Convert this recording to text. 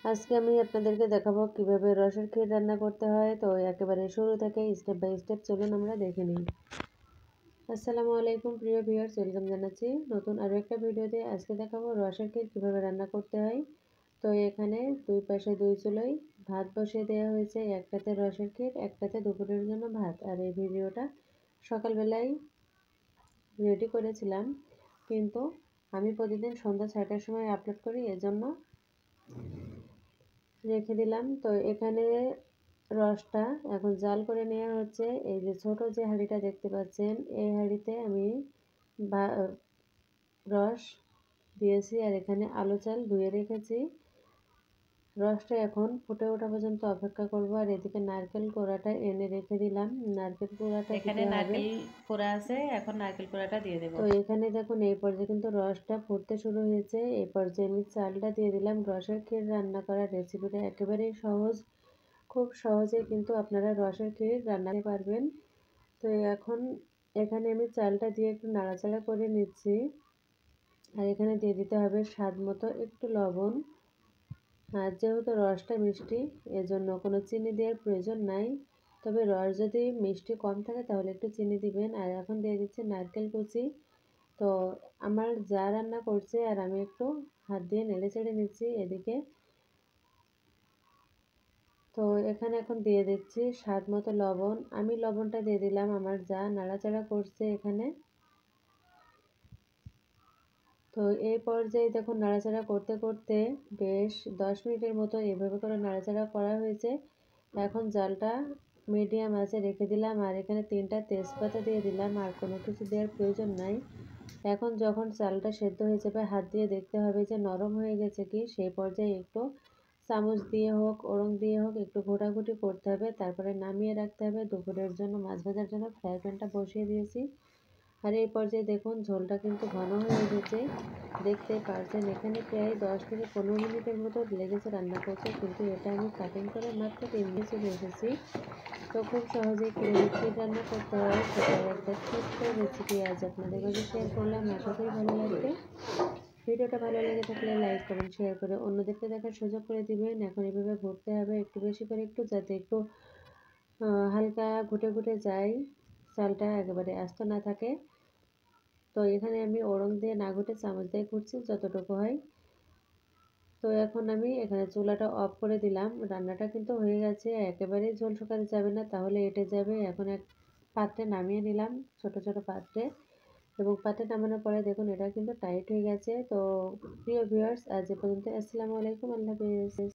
আজকে আমি আপনাদেরকে দেখাবো কিভাবে রসের ক্ষীর রান্না করতে হয়। তো একেবারে শুরু থেকে স্টেপ বাই স্টেপ চলুন আমরা দেখে নিই। আসসালামু আলাইকুম প্রিয় ভিউয়ার্স, ওয়েলকাম জানাচ্ছি নতুন আরও একটা ভিডিওতে। আজকে দেখাবো রসের ক্ষীর কীভাবে রান্না করতে হয়। তো এখানে দুই পাশে দুই চুলোয় ভাত বসিয়ে দেওয়া হয়েছে, একটাতে রসের ক্ষীর, একটাতে দুপুরের জন্য ভাত। আর এই ভিডিওটা সকালবেলায় রেডি করেছিলাম, কিন্তু আমি প্রতিদিন সন্ধ্যা 6টার সময় আপলোড করি, এজন্য রেখে দিলাম। তো এখানে রসটা এখন জাল করে নেওয়া হচ্ছে। এই যে ছোট যে হাঁড়িটা দেখতে পাচ্ছেন, এই হাঁড়িতে আমি রস দিয়েছি, আর এখানে আলু চাল ধুয়ে রেখেছি। রসটা এখন ফুটে ওঠা পর্যন্ত অপেক্ষা করব। আর এদিকে নারকেল কোড়াটা এনে রেখে দিলাম, নারকেল কোড়াটা এখানে নারকেল কোড়া আছে, এখন নারকেল কোড়াটা দিয়ে দেব। তো এখানে দেখুন এই পর্যায়ে কিন্তু রসটা ফুটতে শুরু হয়েছে। এই পর্যায়ে আমি চালটা দিয়ে দিলাম। রসের ক্ষীর রান্না করার রেসিপিটা একেবারেই সহজ, খুব সহজে কিন্তু আপনারা রসের ক্ষীর রান্না করতে পারবেন। তো এখন এখানে আমি চালটা দিয়ে একটু নাড়াচাড়া করে নিচ্ছি। আর এখানে দিয়ে দিতে হবে স্বাদ মতো একটু লবণ। আর যেহেতু রসটা মিষ্টি, এজন্য কোনো চিনি দেওয়ার প্রয়োজন নাই, তবে রস যদি মিষ্টি কম থাকে তাহলে একটু চিনি দিবেন। আর এখন দিয়ে দিচ্ছি নারকেল কুচি। তো আমার যা রান্না করছে, আর আমি একটু হাত দিয়ে নেড়ে চেড়ে নিচ্ছি এদিকে। তো এখানে এখন দিয়ে দিচ্ছি স্বাদ মতো লবণ। আমি লবণটা দিয়ে দিলাম, আমার যা নাড়াচাড়া করছে এখানে। তো এই পর্যায়ে দেখুন নাড়াচাড়া করতে করতে বেশ 10 মিনিটের মতো এভাবে করে নাড়াচাড়া করা হয়েছে। এখন জালটা মিডিয়াম আঁচে রেখে দিলাম, আর এখানে 3টা তেজপাতা দিয়ে দিলাম। আর কোনো কিছু দেওয়ার প্রয়োজন নাই। এখন যখন চালটা সেদ্ধ হয়ে যাবে, হাত দিয়ে দেখতে হবে যে নরম হয়ে গেছে কি। সেই পর্যায়ে একটু চামচ দিয়ে হোক, ওড়ং দিয়ে হোক, একটু ঘোটাঘুটি করতে হবে। তারপরে নামিয়ে রাখতে হবে। দুপুরের জন্য মাছ ভাজার জন্য ফ্রাই প্যানটা বসিয়ে দিয়েছি। আর এই পর্যায়ে দেখুন ঝোলটা কিন্তু ঘন হয়ে গেছে, দেখতেই পারছেন। এখানে প্রায় 10 থেকে 15 মিনিটের মতো লেগেছে রান্না করতে, কিন্তু এটা আমি কাটিং করে মাত্র 3 মিনিটে চলে এসেছি। তো খুব সহজেই কীভাবে ক্ষীর রান্না করতে হয় সেটার একটা ছোট্ট রেসিপি আজ আপনাদের মাঝে শেয়ার করলাম। আশা করি ভালো লাগবে। ভিডিওটা ভালো লেগে থাকলে লাইক, কমেন্ট, শেয়ার করে অন্যদেরকে দেখার সুযোগ করে দিবেন। এখন এভাবে ঘুরতে হবে একটু বেশি করে, একটু যাতে একটু হালকা ঘুটে ঘুটে যায়, চালটা একেবারে আস্ত না থাকে। তো এখানে আমি ওড়ং দিয়ে না ঘুটে চামচ দিয়ে ঘুরছি যতটুকু হয়। তো এখন আমি এখানে চুলাটা অফ করে দিলাম। রান্নাটা কিন্তু হয়ে গেছে, একেবারেই ঝোল শুকাতে যাবে না, তাহলে এঁটে যাবে। এখন এক পাত্রে নামিয়ে নিলাম, ছোট ছোট পাত্রে। এবং পাত্রে নামানোর পরে দেখুন এটা কিন্তু টাইট হয়ে গেছে। তো প্রিয় ভিউয়ার্স, আজ এ পর্যন্ত। আসসালামু আলাইকুম, আল্লাহ হাফেজ।